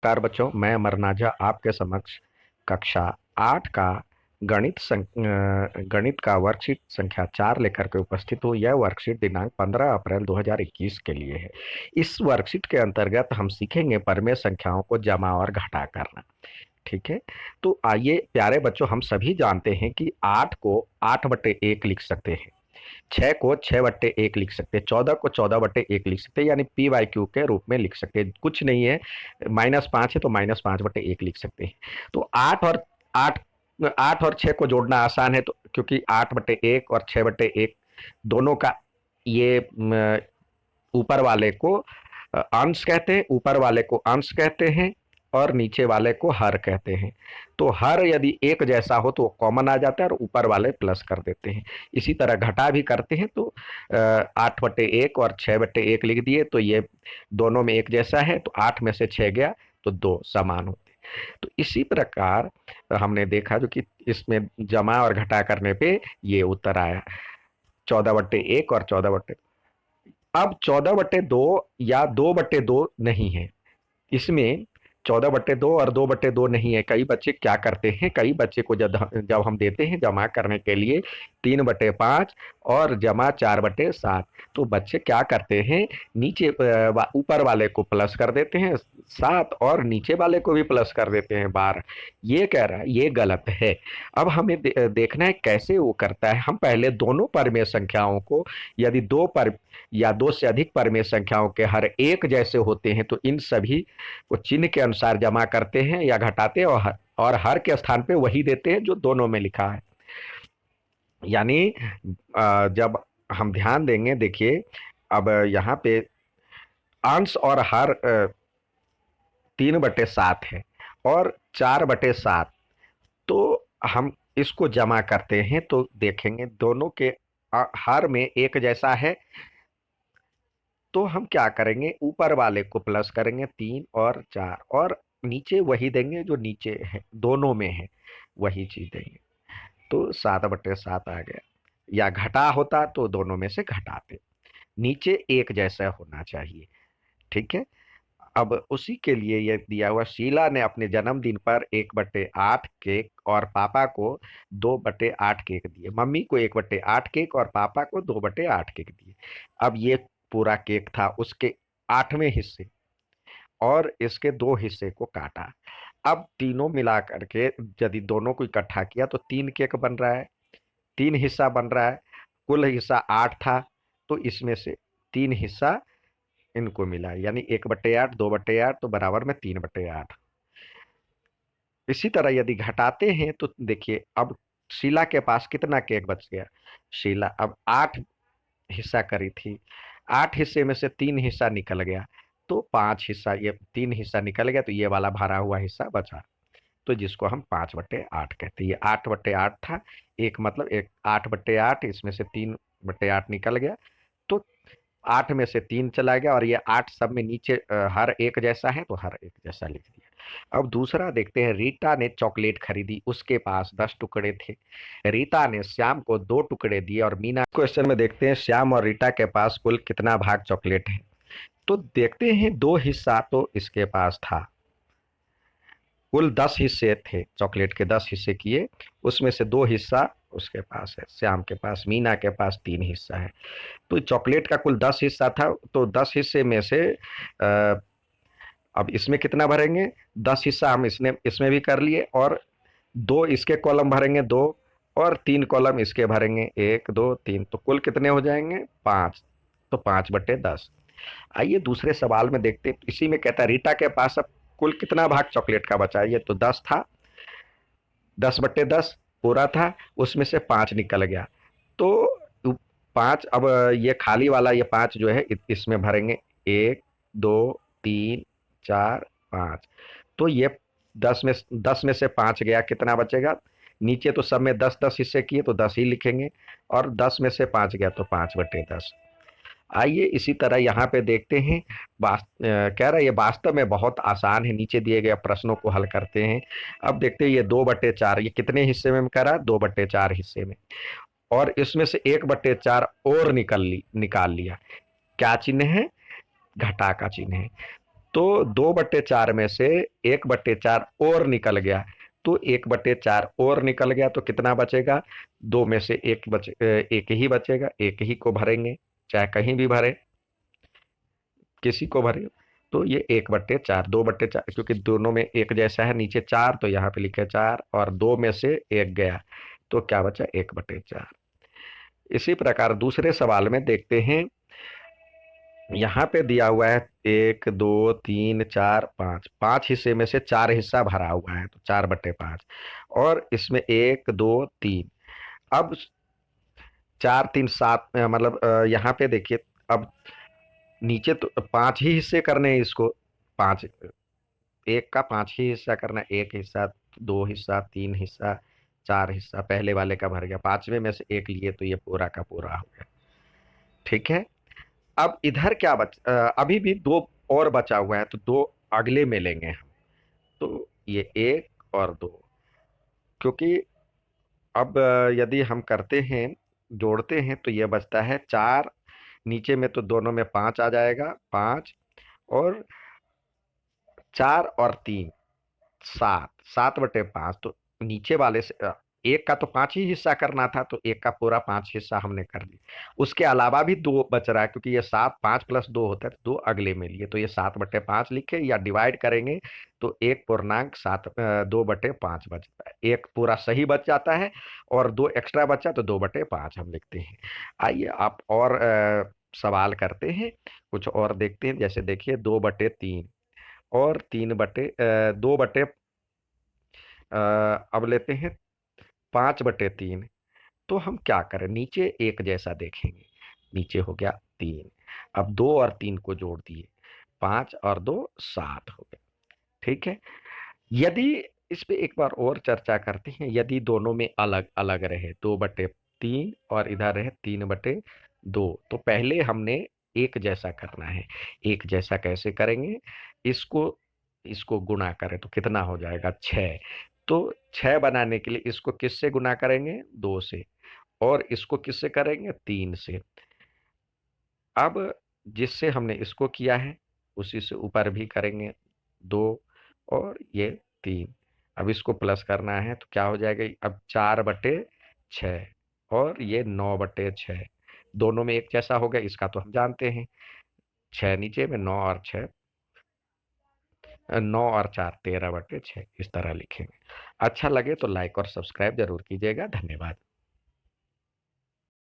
नमस्कार बच्चों, मैं अमरनाजा आपके समक्ष कक्षा 8 का गणित का वर्कशीट संख्या 4 लेकर के उपस्थित हूँ। यह वर्कशीट दिनांक 15 अप्रैल 2021 के लिए है। इस वर्कशीट के अंतर्गत हम सीखेंगे परिमेय संख्याओं को जमा और घटा करना। ठीक है, तो आइए प्यारे बच्चों, हम सभी जानते हैं कि 8 को 8/1 लिख सकते हैं, 6 को 6/1 लिख सकते हैं, 14 को 14/1 लिख सकते हैं, यानी पी वाई क्यू के रूप में लिख सकते हैं। कुछ नहीं है, -5 है तो -5/1 लिख सकते हैं। तो 8 और 6 को जोड़ना आसान है, तो क्योंकि 8/1 और 6/1 दोनों का ये ऊपर वाले को अंश कहते हैं, ऊपर वाले को अंश कहते हैं और नीचे वाले को हर कहते हैं। तो हर यदि एक जैसा हो तो कॉमन आ जाता है और ऊपर वाले प्लस कर देते हैं। इसी तरह घटा भी करते हैं, तो 8/1 और 6/1 लिख दिए, तो ये दोनों में एक जैसा है, तो 8 में से 6 गया तो 2 समान होते हैं। तो इसी प्रकार हमने देखा जो कि इसमें जमा और घटा करने पे ये उत्तर आया, 14/1 और 14/। अब 14/2 या 2/2 नहीं है, इसमें 14/2 और 2/2 नहीं है। कई बच्चे क्या करते हैं, कई बच्चे को जब जब हम देते हैं जमा करने के लिए 3/5 और जमा 4/7, तो बच्चे क्या करते हैं, नीचे ऊपर वाले को प्लस कर देते हैं 7 और नीचे वाले को भी प्लस कर देते हैं 12। ये कह रहा है, ये गलत है। अब हमें देखना है कैसे वो करता है। हम पहले दोनों परिमेय संख्याओं को, यदि दो पर या दो से अधिक परिमेय संख्याओं के हर एक जैसे होते हैं तो इन सभी को चिन्ह के अनुसार जमा करते हैं या घटाते हैं, और हर के स्थान पे वही देते हैं जो दोनों में लिखा है। यानी जब हम ध्यान देंगे, देखिए अब यहाँ पे अंश और हर 3/7 है और 4/7, तो हम इसको जमा करते हैं तो देखेंगे दोनों के हर में एक जैसा है, तो हम क्या करेंगे, ऊपर वाले को प्लस करेंगे 3 और 4, और नीचे वही देंगे जो नीचे है, दोनों में है वही चीज देंगे। तो 7/7 आ गया। या घटा होता तो दोनों में से घटाते, नीचे एक जैसा होना चाहिए। ठीक है, अब उसी के लिए ये दिया हुआ, शीला ने अपने जन्मदिन पर 1/8 केक और पापा को 2/8 केक दिए। मम्मी को 1/8 केक और पापा को 2/8 केक दिए। अब ये पूरा केक था, उसके 8वें हिस्से और इसके 2 हिस्से को काटा। अब तीनों मिला करके यदि दोनों को इकट्ठा किया तो 3 केक बन रहा है, 3 हिस्सा बन रहा है। कुल हिस्सा 8 था, तो इसमें से 3 हिस्सा इनको मिला, यानी 1/8 2/8 तो बराबर में 3/8। इसी तरह यदि घटाते हैं तो देखिए, अब शीला के पास कितना केक बच गया। शीला अब 8 हिस्सा करी थी, 8 हिस्से में से 3 हिस्सा निकल गया, तो 5 हिस्सा, ये 3 हिस्सा निकल गया तो ये वाला भरा हुआ हिस्सा बचा, तो जिसको हम 5/8 कहते हैं। ये 8/8 था, एक मतलब एक 8/8, इसमें से 3/8 निकल गया, तो 8 में से 3 चला गया, और ये 8 सब में नीचे हर एक जैसा है तो हर एक जैसा लिख दिया। अब दूसरा देखते हैं, रीता ने चॉकलेट खरीदी, उसके पास 10 टुकड़े थे। रीता ने श्याम को 2 टुकड़े दिए और मीना। क्वेश्चन में देखते हैं श्याम और रीता के पास कुल कितना भाग चॉकलेट है। तो देखते हैं, 2 हिस्सा तो इसके पास था, कुल 10 हिस्से थे, चॉकलेट के 10 हिस्से किए, उसमें से 2 हिस्सा उसके पास है, श्याम के पास। मीना के पास 3 हिस्सा है। तो चॉकलेट का कुल 10 हिस्सा था, तो 10 हिस्से में से अब इसमें कितना भरेंगे, 10 हिस्सा हम इसमें भी कर लिए, और 2 इसके कॉलम भरेंगे, 2 और 3 कॉलम इसके भरेंगे, 1 2 3, तो कुल कितने हो जाएंगे, 5। तो 5/10। आइए दूसरे सवाल में देखते हैं, इसी में कहता है रीटा के पास अब कुल कितना भाग चॉकलेट का बचा है। ये तो 10 था, 10/10 पूरा था, उसमें से 5 निकल गया, तो 5, अब ये खाली वाला ये 5 जो है इसमें भरेंगे, 1 2 3 4 5, तो ये 10 में से 5 गया, कितना बचेगा। नीचे तो सब में 10-10 हिस्से किए तो 10 ही लिखेंगे, और 10 में से 5 गया तो 5/10। आइए इसी तरह यहाँ पे देखते हैं, कह रहा है ये वास्तव में बहुत आसान है, नीचे दिए गए प्रश्नों को हल करते हैं। अब देखते हैं, ये 2/4 ये कितने हिस्से में करा, 2/4 हिस्से में, और इसमें से 1/4 और निकाल लिया। क्या चिन्ह है, घटा का चिन्ह है। तो 2/4 में से 1/4 और निकल गया, तो 1/4 और निकल गया तो कितना बचेगा? दो में से एक ही बचेगा, एक ही को भरेंगे, चाहे कहीं भी भरे, किसी को भरे। तो ये 1/4, 2/4, क्योंकि दोनों में एक जैसा है, नीचे 4 तो यहाँ पे लिखे 4, और 2 में से एक गया तो क्या बचा? 1/4। इसी प्रकार दूसरे सवाल में देखते हैं। यहाँ पे दिया हुआ है 1 2 3 4 5, 5 हिस्से में से 4 हिस्सा भरा हुआ है, तो 4/5, और इसमें 1 2 3। अब 4 3 7, मतलब यहाँ पे देखिए, अब नीचे तो 5 ही हिस्से करने हैं इसको, पांच, एक का 5 ही हिस्सा करना है, एक हिस्सा, दो हिस्सा, तीन हिस्सा, चार हिस्सा, पहले वाले का भर गया, पांचवे में से एक लिए तो ये पूरा का पूरा हो गया। ठीक है। अब इधर क्या अभी भी दो और बचा हुआ है, तो दो अगले में लेंगे हम, तो ये 1 और 2, क्योंकि अब यदि हम करते हैं, जोड़ते हैं, तो ये बचता है 4, नीचे में तो दोनों में 5 आ जाएगा, 5, और 4 और 3, 7, 7/5, तो नीचे वाले से एक का तो 5 ही हिस्सा करना था, तो एक का पूरा 5 हिस्सा हमने कर लिया। उसके अलावा भी दो बच रहा है, क्योंकि ये 7, 5 + 2 होता है, तो दो अगले में लिए, तो ये 7/5 लिखे, या डिवाइड करेंगे तो 1 पूर्णांक 7, 2/5 बचता है, एक पूरा सही बच जाता है, और दो एक्स्ट्रा बचा तो 2/5 हम लिखते हैं। आइए आप और सवाल करते हैं, कुछ और देखते हैं। जैसे देखिए 2/3 और 2 अब लेते हैं 5/3। तो हम क्या करें, नीचे एक जैसा देखेंगे, नीचे हो गया 3, अब 2 और 3 को जोड़ दिए, 5 और 2 7 हो गए। ठीक है। यदि इस पे एक बार और चर्चा करते हैं, यदि दोनों में अलग अलग रहे, 2/3 और इधर रहे 3/2, तो पहले हमने एक जैसा करना है। एक जैसा कैसे करेंगे? इसको इसको गुणा करें तो कितना हो जाएगा? 6। तो 6 बनाने के लिए इसको किससे गुणा करेंगे? 2 से, और इसको किससे करेंगे? 3 से। अब जिससे हमने इसको किया है उसी से ऊपर भी करेंगे, 2 और ये 3। अब इसको प्लस करना है तो क्या हो जाएगा? अब 4/6, और ये 9/6, दोनों में एक जैसा हो गया, इसका तो हम जानते हैं। 6 नीचे में, 9 और 6, 9 और 4, 13/6, इस तरह लिखेंगे। अच्छा लगे तो लाइक और सब्सक्राइब जरूर कीजिएगा। धन्यवाद।